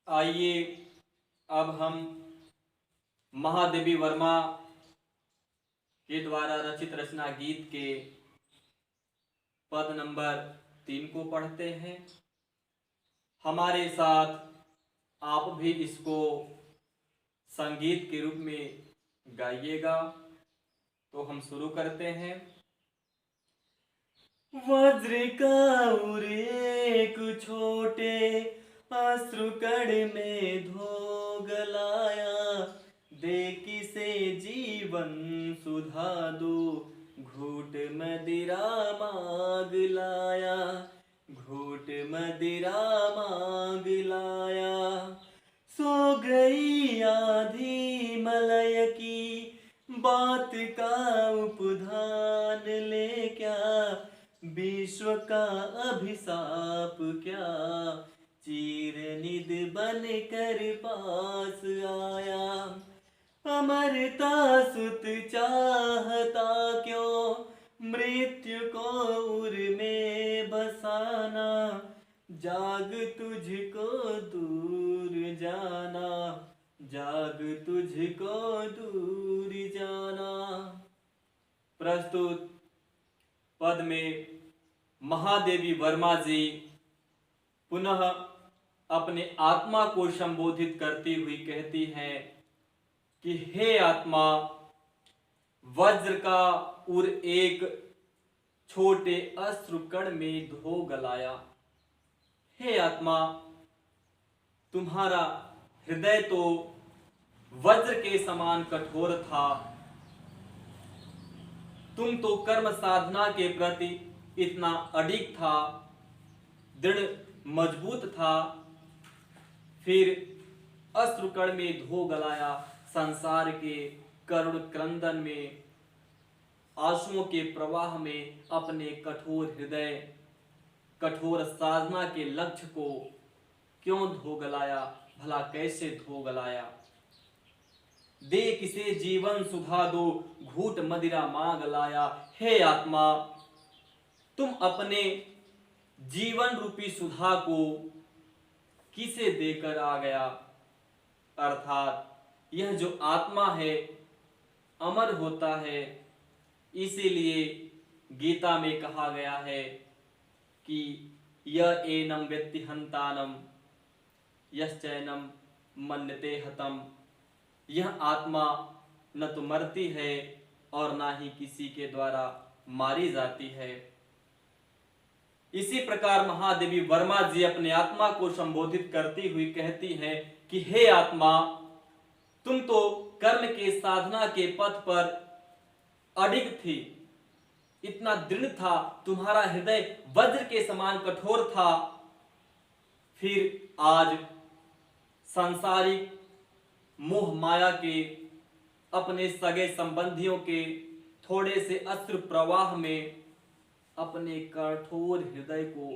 आइए अब हम महादेवी वर्मा के द्वारा रचित रचना गीत के पद नंबर 3 को पढ़ते हैं। हमारे साथ आप भी इसको संगीत के रूप में गाइएगा। तो हम शुरू करते हैं। वज्र का एक छोटे अश्रुकण में धो गलाया, दे किसे जीवन सुधा दो, घूट मदिरा मांग लाया, घूट मदिरा मांग लाया। सो गई आधी मलय की बात का उपधान ले क्या, विश्व का अभिशाप क्या, चीर निध बन कर पास आया। अमरता सुत चाहता क्यों, मृत्यु को उर में बसाना, जाग तुझको दूर जाना, जाग तुझको दूर जाना। प्रस्तुत पद में महादेवी वर्मा जी पुनः अपने आत्मा को संबोधित करती हुई कहती हैं कि हे आत्मा, वज्र का उर एक छोटे अश्रुकण में धो गलाया। हे आत्मा, तुम्हारा हृदय तो वज्र के समान कठोर था। तुम तो कर्म साधना के प्रति इतना अडिग था, दृढ़ मजबूत था, फिर अश्रुकण में धो गलाया। संसार के करुण क्रंदन में, आंसुओं के प्रवाह में अपने कठोर हृदय, कठोर साधना के लक्ष्य को क्यों धो गलाया? भला कैसे धो गलाया? दे किसे जीवन सुधा दो, घूट मदिरा मांग लाया। हे आत्मा, तुम अपने जीवन रूपी सुधा को किसे देकर आ गया? अर्थात यह जो आत्मा है अमर होता है, इसीलिए गीता में कहा गया है कि यह एनम व्यक्ति हंतानम यश्चैनम मन्यते हतम। यह आत्मा न तो मरती है और ना ही किसी के द्वारा मारी जाती है। इसी प्रकार महादेवी वर्मा जी अपने आत्मा को संबोधित करती हुई कहती हैं कि हे आत्मा, तुम तो कर्म के साधना के पथ पर अडिग थी, इतना दृढ़ था, तुम्हारा हृदय वज्र के समान कठोर था। फिर आज सांसारिक मोह माया के, अपने सगे संबंधियों के थोड़े से अश्रु प्रवाह में अपने कठोर हृदय को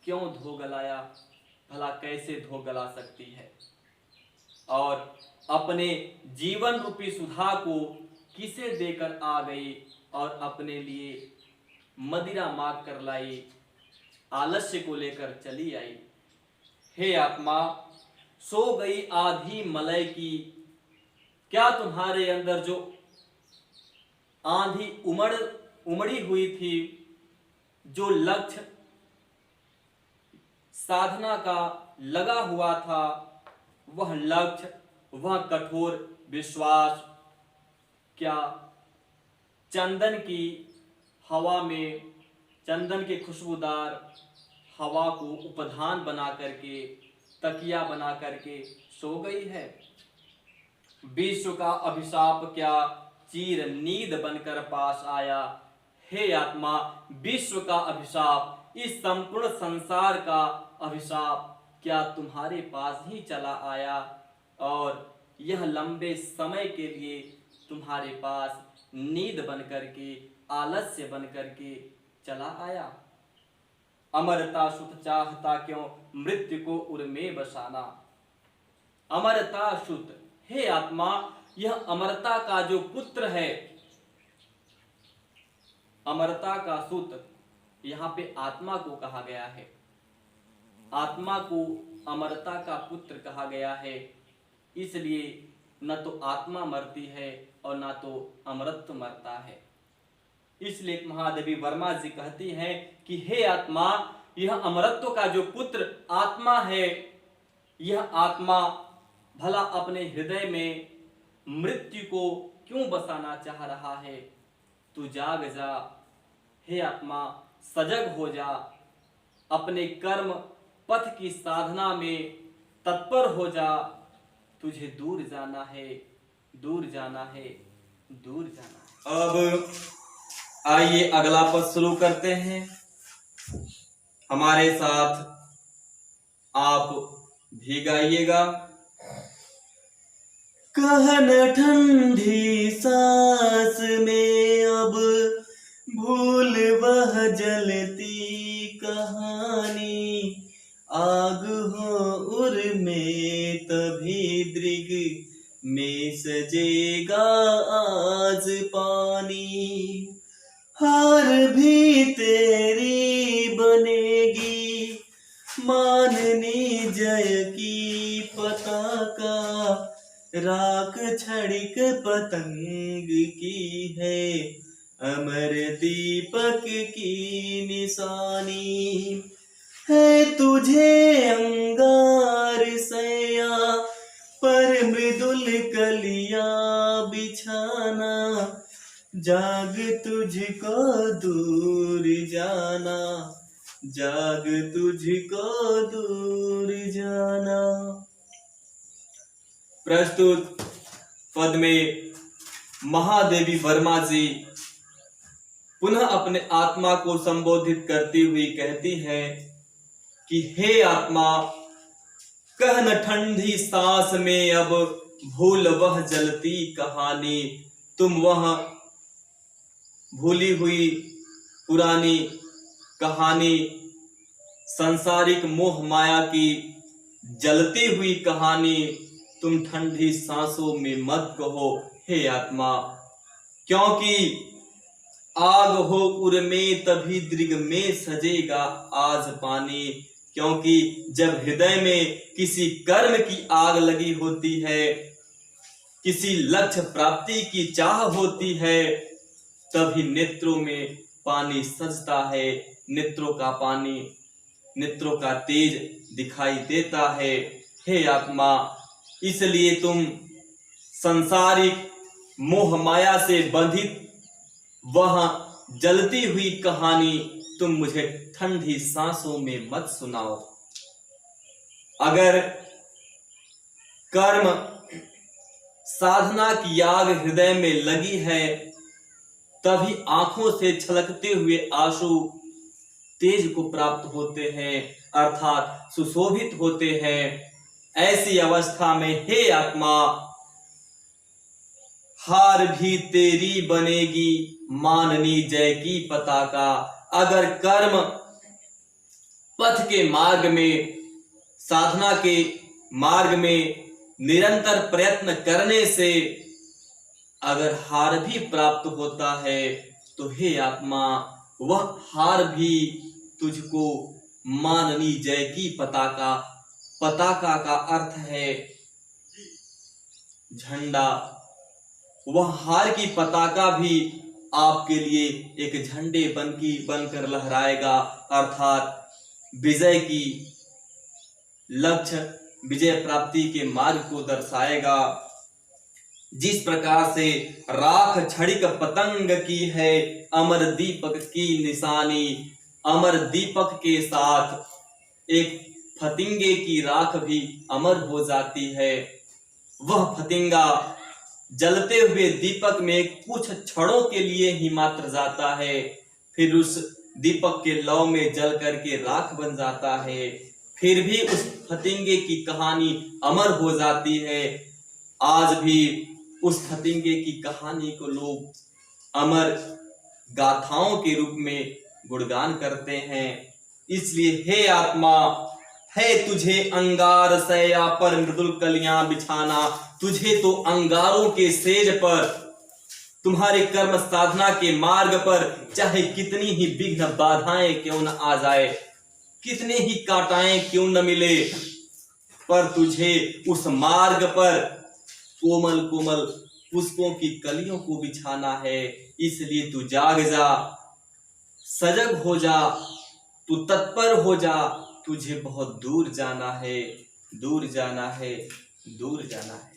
क्यों धो गलाया? भला कैसे धो गला सकती है? और अपने जीवन रूपी सुधा को किसे देकर आ गई और अपने लिए मदिरा मांग कर लाई, आलस्य को लेकर चली आई। हे आत्मा, सो गई आधी मलय की, क्या तुम्हारे अंदर जो आंधी उमड़ी हुई थी, जो लक्ष्य साधना का लगा हुआ था, वह लक्ष्य, वह कठोर विश्वास, क्या चंदन की हवा में, चंदन के खुशबूदार हवा को उपधान बना करके, तकिया बना करके सो गई है? विश्व का अभिशाप क्या चीर नींद बनकर पास आया? हे आत्मा, विश्व का अभिशाप, इस संपूर्ण संसार का अभिशाप क्या तुम्हारे पास ही चला आया और यह लंबे समय के लिए तुम्हारे पास नींद बनकर के, आलस्य बनकर के चला आया? अमरता सुत चाहता क्यों, मृत्यु को उर में बसाना। अमरता सुत, हे आत्मा, यह अमरता का जो पुत्र है, अमरता का सूत, यहाँ पे आत्मा को कहा गया है। आत्मा को अमरता का पुत्र कहा गया है। इसलिए न तो आत्मा मरती है और न तो अमरत्व मरता है। इसलिए महादेवी वर्मा जी कहती हैं कि हे आत्मा, यह अमरत्व का जो पुत्र आत्मा है, यह आत्मा भला अपने हृदय में मृत्यु को क्यों बसाना चाह रहा है? तू जाग जा, हे आत्मा, सजग हो जा, अपने कर्म पथ की साधना में तत्पर हो जा। तुझे दूर जाना है, दूर जाना है, दूर जाना है। अब आइए अगला पद शुरू करते हैं। हमारे साथ आप भी गाइएगा। कहन ठंडी सांस में अब भूल वह जलती कहानी, आग हो उर में तभी दृग में सजेगा आज पानी। हार भी तेरी बनेगी माननी जय की पताका, राख छड़िक पतंग की है अमर दीपक की निशानी। है तुझे अंगार सया पर मृदुल कलिया बिछाना, जाग तुझको दूर जाना, जाग तुझको दूर जाना। प्रस्तुत पद में महादेवी वर्मा जी पुनः अपने आत्मा को संबोधित करती हुई कहती है कि हे आत्मा, कह न ठंडी सांस में अब भूल वह जलती कहानी। तुम वह भूली हुई पुरानी कहानी, सांसारिक मोह माया की जलती हुई कहानी तुम ठंडी सांसों में मत कहो हे आत्मा, क्योंकि आग हो उर में तभी दृग में सजेगा आज पानी। क्योंकि जब हृदय में किसी कर्म की आग लगी होती है, किसी लक्ष्य प्राप्ति की चाह होती है, तभी नेत्रों में पानी सजता है, नेत्रों का पानी, नेत्रों का तेज दिखाई देता है। हे आत्मा, इसलिए तुम संसारिक मोह माया से बंधित वह जलती हुई कहानी तुम मुझे ठंडी सांसों में मत सुनाओ। अगर कर्म साधना की आग हृदय में लगी है, तभी आंखों से छलकते हुए आंसू तेज को प्राप्त होते हैं, अर्थात सुशोभित होते हैं। ऐसी अवस्था में हे आत्मा, हार भी तेरी बनेगी माननी जय की पताका। अगर कर्म पथ के मार्ग में, साधना के मार्ग में निरंतर प्रयत्न करने से अगर हार भी प्राप्त होता है, तो हे आत्मा, वह हार भी तुझको माननी जय की पताका, पताका का अर्थ है झंडा, वह हार की पताका भी आपके लिए एक झंडे बनकर लहराएगा, अर्थात विजय की लक्ष्य, विजय प्राप्ति के मार्ग को दर्शाएगा। जिस प्रकार से राख छड़िक पतंग की है अमर दीपक की निशानी, अमर दीपक के साथ एक फतिंगे की राख भी अमर हो जाती है। वह फतिंगा जलते हुए दीपक में कुछ क्षणों के लिए ही मात्र जाता है, फिर उस दीपक के लौ में जल करके राख बन जाता है, फिर भी उस फतिंगे की कहानी अमर हो जाती है। आज भी उस फतिंगे की कहानी को लोग अमर गाथाओं के रूप में गुणगान करते हैं। इसलिए हे आत्मा, है तुझे अंगार सया पर मृदुल कलियां बिछाना, तुझे तो अंगारों के सेज पर, तुम्हारे कर्म साधना के मार्ग पर चाहे कितनी ही विघ्न बाधाएं क्यों न आ जाए, कितने ही कांटाएं क्यों न मिले, पर तुझे उस मार्ग पर कोमल कोमल पुष्पों की कलियों को बिछाना है। इसलिए तू जाग जा, सजग हो जा, तू तत्पर हो जा। तुझे बहुत दूर जाना है, दूर जाना है, दूर जाना है।